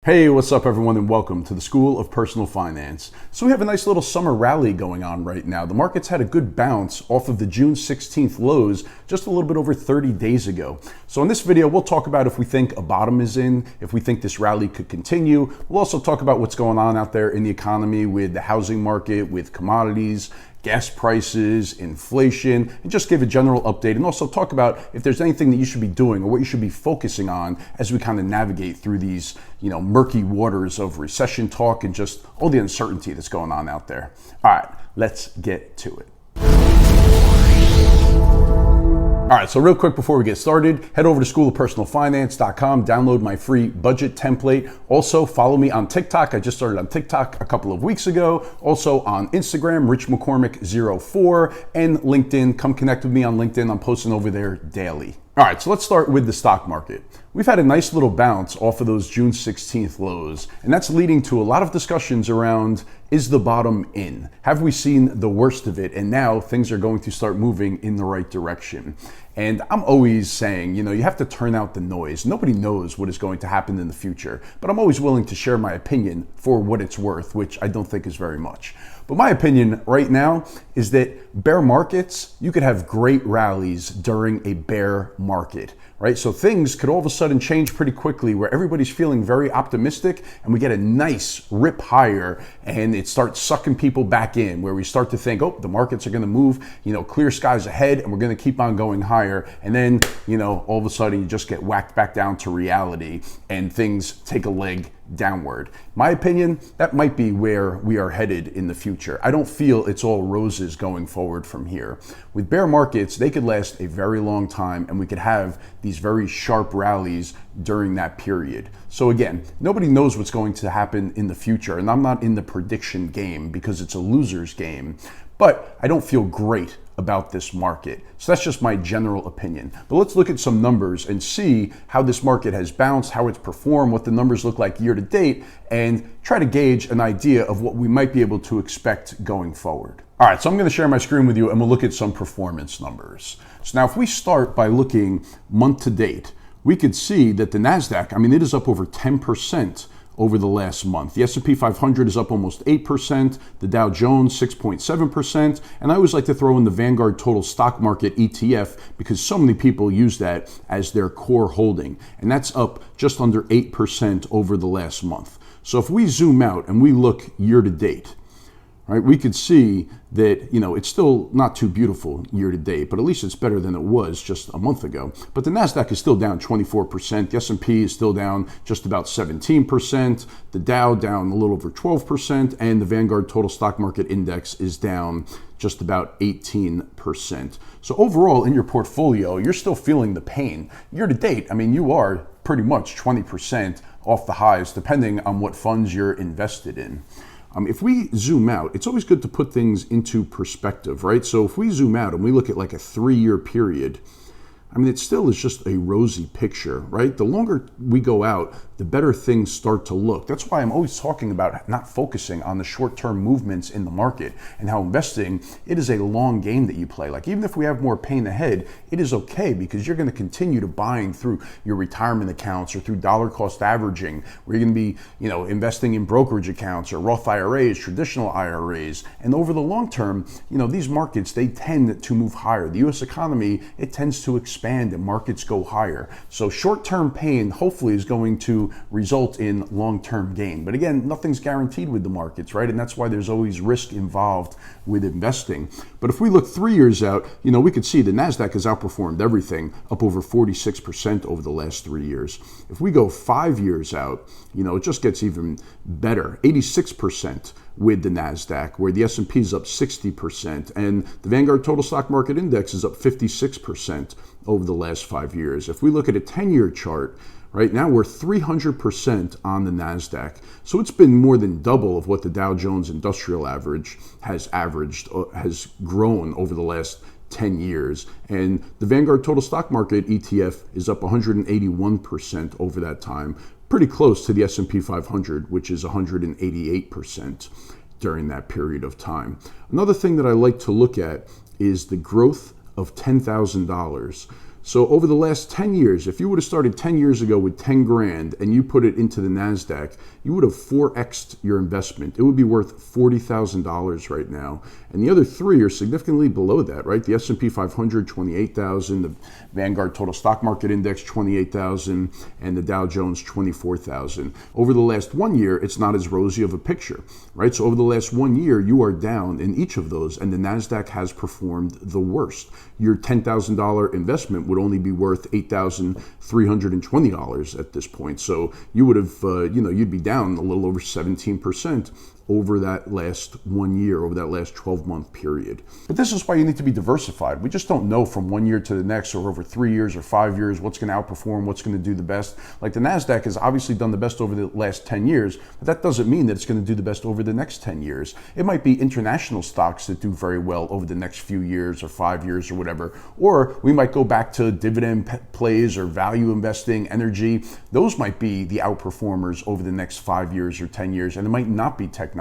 Hey, what's up everyone, and welcome to the School of Personal Finance. So we have a nice little summer rally going on right now. The markets had a good bounce off of the June 16th lows just a little bit over 30 days ago. So in this video, we'll talk about if we think a bottom is in, if we think this rally could continue. We'll also talk about what's going on out there in the economy with the housing market, with commodities, gas prices, inflation, and just give a general update and also talk about if there's anything that you should be doing or what you should be focusing on as we kind of navigate through these, murky waters of recession talk and just all the uncertainty that's going on out there. All right, let's get to it. All right, so real quick before we get started, head over to schoolofpersonalfinance.com, download my free budget template. Also, follow me on TikTok. I just started on TikTok a couple of weeks ago. Also on Instagram, richmccormick04, and LinkedIn. Come connect with me on LinkedIn. I'm posting over there daily. All right, so let's start with the stock market. We've had a nice little bounce off of those June 16th lows, and that's leading to a lot of discussions around, is the bottom in? Have we seen the worst of it? And now things are going to start moving in the right direction. And I'm always saying, you have to turn out the noise. Nobody knows what is going to happen in the future, but I'm always willing to share my opinion for what it's worth, which I don't think is very much. But my opinion right now is that bear markets, you could have great rallies during a bear market, right? So things could all of a sudden change pretty quickly where everybody's feeling very optimistic and we get a nice rip higher and it starts sucking people back in where we start to think, oh, the markets are going to move, clear skies ahead and we're going to keep on going higher. And then, all of a sudden you just get whacked back down to reality and things take a leg downward. My opinion, that might be where we are headed in the future. I don't feel it's all roses going forward from here. With bear markets, they could last a very long time and we could have these very sharp rallies during that period. So again, nobody knows what's going to happen in the future, and I'm not in the prediction game because it's a loser's game, but I don't feel great about this market. So that's just my general opinion. But let's look at some numbers and see how this market has bounced, how it's performed, what the numbers look like year to date, and try to gauge an idea of what we might be able to expect going forward. All right, so I'm gonna share my screen with you and we'll look at some performance numbers. So now if we start by looking month to date, we could see that the NASDAQ, it is up over 10% over the last month. The S&P 500 is up almost 8%, the Dow Jones 6.7%, and I always like to throw in the Vanguard Total Stock Market ETF because so many people use that as their core holding, and that's up just under 8% over the last month. So if we zoom out and we look year to date, right, we could see that, it's still not too beautiful year to date, but at least it's better than it was just a month ago. But the NASDAQ is still down 24%. The S&P is still down just about 17%. The Dow down a little over 12%. And the Vanguard Total Stock Market Index is down just about 18%. So overall in your portfolio, you're still feeling the pain. Year to date, you are pretty much 20% off the highs, depending on what funds you're invested in. If we zoom out, it's always good to put things into perspective, right? So if we zoom out and we look at like a 3-year period, it still is just a rosy picture, right? The longer we go out, the better things start to look. That's why I'm always talking about not focusing on the short-term movements in the market and how investing, it is a long game that you play. Like even if we have more pain ahead, it is okay because you're going to continue to buying through your retirement accounts or through dollar cost averaging, where you're going to be, investing in brokerage accounts or Roth IRAs, traditional IRAs. And over the long term, these markets, they tend to move higher. The US economy, it tends to expand and markets go higher. So short-term pain hopefully is going to result in long-term gain. But again, nothing's guaranteed with the markets, right? And that's why there's always risk involved with investing. But if we look 3 years out, we could see the NASDAQ has outperformed everything, up over 46% over the last 3 years. If we go 5 years out, it just gets even better, 86% with the NASDAQ, where the S&P is up 60%, and the Vanguard Total Stock Market Index is up 56% over the last 5 years. If we look at a 10-year chart, right now we're 300% on the NASDAQ. So it's been more than double of what the Dow Jones Industrial Average has grown over the last 10 years. And the Vanguard Total Stock Market ETF is up 181% over that time, pretty close to the S&P 500, which is 188% during that period of time. Another thing that I like to look at is the growth of $10,000. So over the last 10 years, if you would have started 10 years ago with 10 grand and you put it into the NASDAQ, you would have 4x'd your investment. It would be worth $40,000 right now. And the other three are significantly below that, right? The S&P 500, 28,000, the Vanguard Total Stock Market Index, 28,000, and the Dow Jones, 24,000. Over the last 1 year, it's not as rosy of a picture, right? So over the last 1 year, you are down in each of those, and the NASDAQ has performed the worst. Your $10,000 investment would only be worth $8,320 at this point. So you would have, you'd be down a little over 17% over that last 1 year, over that last 12-month period. But this is why you need to be diversified. We just don't know from 1 year to the next or over 3 years or 5 years what's going to outperform, what's going to do the best. Like the NASDAQ has obviously done the best over the last 10 years, but that doesn't mean that it's going to do the best over the next 10 years. It might be international stocks that do very well over the next few years or 5 years or whatever. Or we might go back to dividend plays or value investing, energy. Those might be the outperformers over the next 5 years or 10 years, and it might not be technology.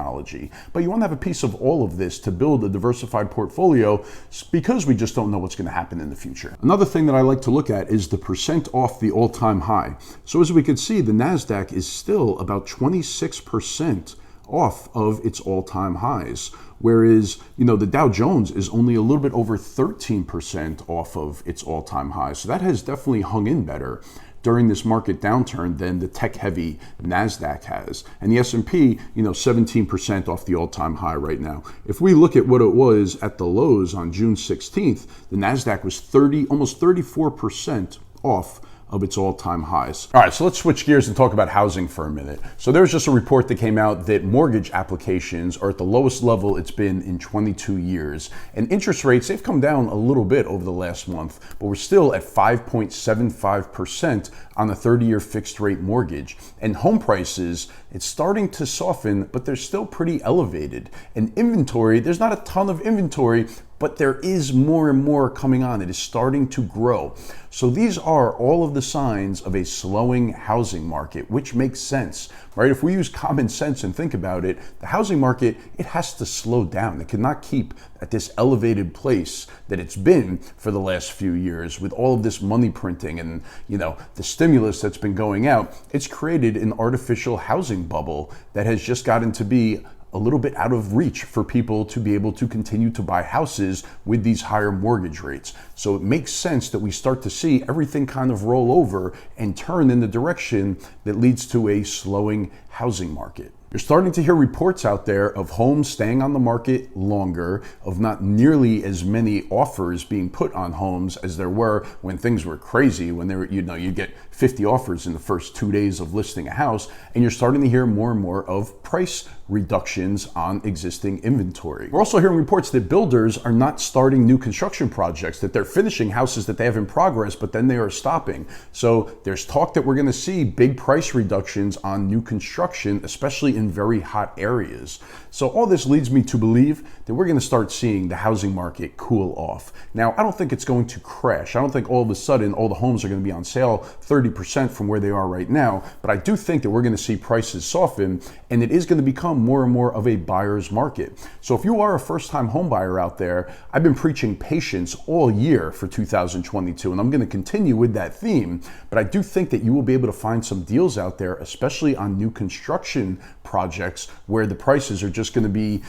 But you want to have a piece of all of this to build a diversified portfolio because we just don't know what's going to happen in the future. Another thing that I like to look at is the percent off the all-time high. So as we can see, the NASDAQ is still about 26% off of its all-time highs. Whereas, the Dow Jones is only a little bit over 13% off of its all-time highs. So that has definitely hung in better during this market downturn than the tech-heavy NASDAQ has. And the S&P, 17% off the all-time high right now. If we look at what it was at the lows on June 16th, the NASDAQ was almost 34% off of its all-time highs. All right, so let's switch gears and talk about housing for a minute. So there was just a report that came out that mortgage applications are at the lowest level it's been in 22 years. And interest rates, they've come down a little bit over the last month, but we're still at 5.75% on a 30-year fixed rate mortgage. And home prices, it's starting to soften, but they're still pretty elevated. And inventory, there's not a ton of inventory, but there is more and more coming on. It is starting to grow. So these are all of the signs of a slowing housing market, which makes sense, right? If we use common sense and think about it, the housing market, it has to slow down. It cannot keep at this elevated place that it's been for the last few years with all of this money printing and, the stimulus that's been going out. It's created an artificial housing bubble that has just gotten to be a little bit out of reach for people to be able to continue to buy houses with these higher mortgage rates. So it makes sense that we start to see everything kind of roll over and turn in the direction that leads to a slowing housing market. You're starting to hear reports out there of homes staying on the market longer, of not nearly as many offers being put on homes as there were when things were crazy, when there were, you get 50 offers in the first 2 days of listing a house, and you're starting to hear more and more of price reductions on existing inventory. We're also hearing reports that builders are not starting new construction projects, that they're finishing houses that they have in progress, but then they are stopping. So there's talk that we're going to see big price reductions on new construction, especially in very hot areas. So all this leads me to believe that we're going to start seeing the housing market cool off. Now, I don't think it's going to crash. I don't think all of a sudden all the homes are going to be on sale 30% from where they are right now, but I do think that we're going to see prices soften, and it is going to become more and more of a buyer's market. So if you are a first-time home buyer out there, I've been preaching patience all year for 2022, and I'm going to continue with that theme, but I do think that you will be able to find some deals out there, especially on new construction projects where the prices are just going to be,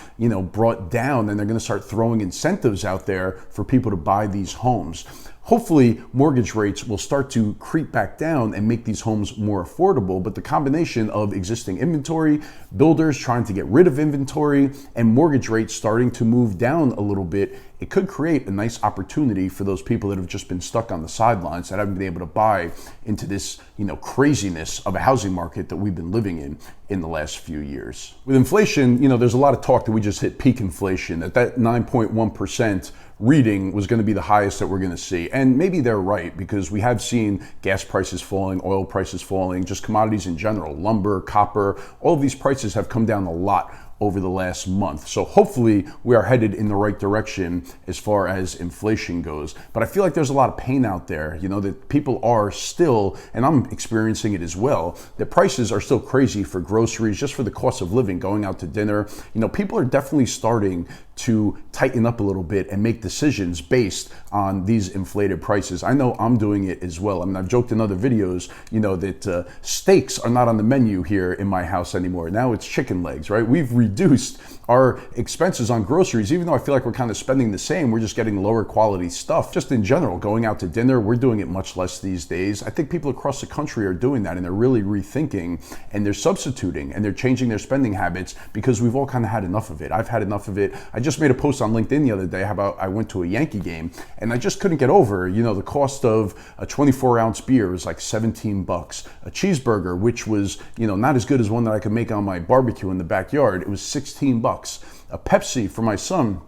brought down, and they're going to start throwing incentives out there for people to buy these homes. Hopefully, mortgage rates will start to creep back down and make these homes more affordable, but the combination of existing inventory, builders trying to get rid of inventory, and mortgage rates starting to move down a little bit, it could create a nice opportunity for those people that have just been stuck on the sidelines, that haven't been able to buy into this, craziness of a housing market that we've been living in the last few years. With inflation, there's a lot of talk that we just hit peak inflation, that 9.1% reading was going to be the highest that we're going to see. And maybe they're right, because we have seen gas prices falling, oil prices falling, just commodities in general, lumber, copper, all of these prices have come down a lot over the last month. So hopefully we are headed in the right direction as far as inflation goes. But I feel like there's a lot of pain out there, that people are still, and I'm experiencing it as well, that prices are still crazy for groceries, just for the cost of living, going out to dinner. People are definitely starting to tighten up a little bit and make decisions based on these inflated prices. I know I'm doing it as well. I mean, I've joked in other videos, that steaks are not on the menu here in my house anymore. Now it's chicken legs, right? We've reduced our expenses on groceries, even though I feel like we're kind of spending the same, we're just getting lower quality stuff. Just in general, going out to dinner, we're doing it much less these days. I think people across the country are doing that, and they're really rethinking, and they're substituting, and they're changing their spending habits, because we've all kind of had enough of it. I've had enough of it. I just made a post on LinkedIn the other day about I went to a Yankee game, and I just couldn't get over, the cost of a 24-ounce beer was like $17. A cheeseburger, which was, not as good as one that I could make on my barbecue in the backyard, it was $16. A Pepsi for my son,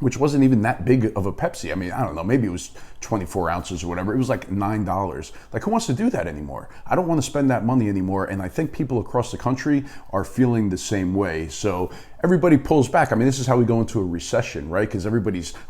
which wasn't even that big of a Pepsi. I mean, I don't know, maybe it was 24 ounces or whatever. It was like $9. Like, who wants to do that anymore? I don't want to spend that money anymore. And I think people across the country are feeling the same way. So everybody pulls back. I mean, this is how we go into a recession, right? Because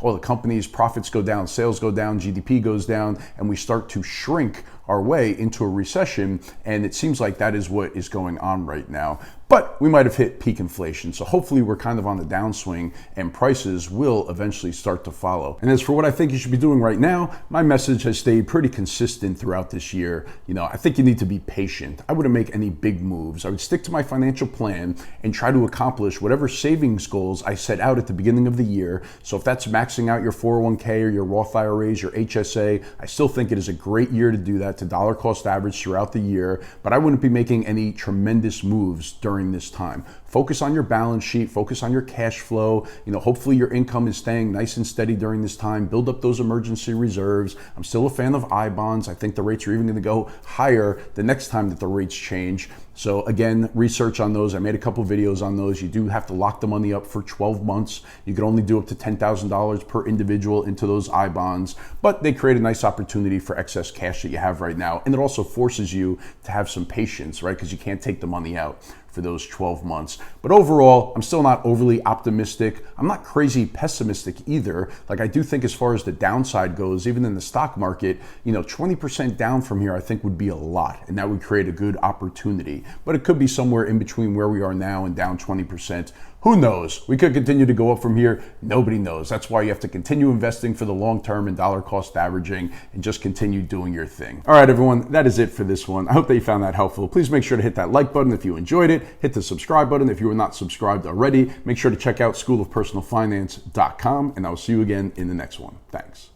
all the companies, profits go down, sales go down, GDP goes down, and we start to shrink our way into a recession. And it seems like that is what is going on right now. But we might have hit peak inflation. So hopefully we're kind of on the downswing, and prices will eventually start to follow. And as for what I think you should be doing right now, my message has stayed pretty consistent throughout this year. I think you need to be patient. I wouldn't make any big moves. I would stick to my financial plan and try to accomplish whatever savings goals I set out at the beginning of the year. So if that's maxing out your 401k or your Roth IRAs, your HSA, I still think it is a great year to do that, to dollar cost average throughout the year. But I wouldn't be making any tremendous moves during this time. Focus on your balance sheet, focus on your cash flow. Hopefully your income is staying nice and steady during this time. Build up those emergency reserves. I'm still a fan of I bonds. I think the rates are even going to go higher the next time that the rates change. So again, research on those. I made a couple videos on those. You do have to lock the money up for 12 months. You can only do up to $10,000 per individual into those I bonds, but they create a nice opportunity for excess cash that you have right now. And it also forces you to have some patience, right? Because you can't take the money out for those 12 months. But overall, I'm still not overly optimistic. I'm not crazy pessimistic either. Like, I do think as far as the downside goes, even in the stock market, 20% down from here, I think would be a lot. And that would create a good opportunity. But it could be somewhere in between where we are now and down 20%. Who knows? We could continue to go up from here. Nobody knows. That's why you have to continue investing for the long term and dollar cost averaging, and just continue doing your thing. All right, everyone, that is it for this one. I hope that you found that helpful. Please make sure to hit that like button if you enjoyed it. Hit the subscribe button if you are not subscribed already. Make sure to check out schoolofpersonalfinance.com, and I will see you again in the next one. Thanks.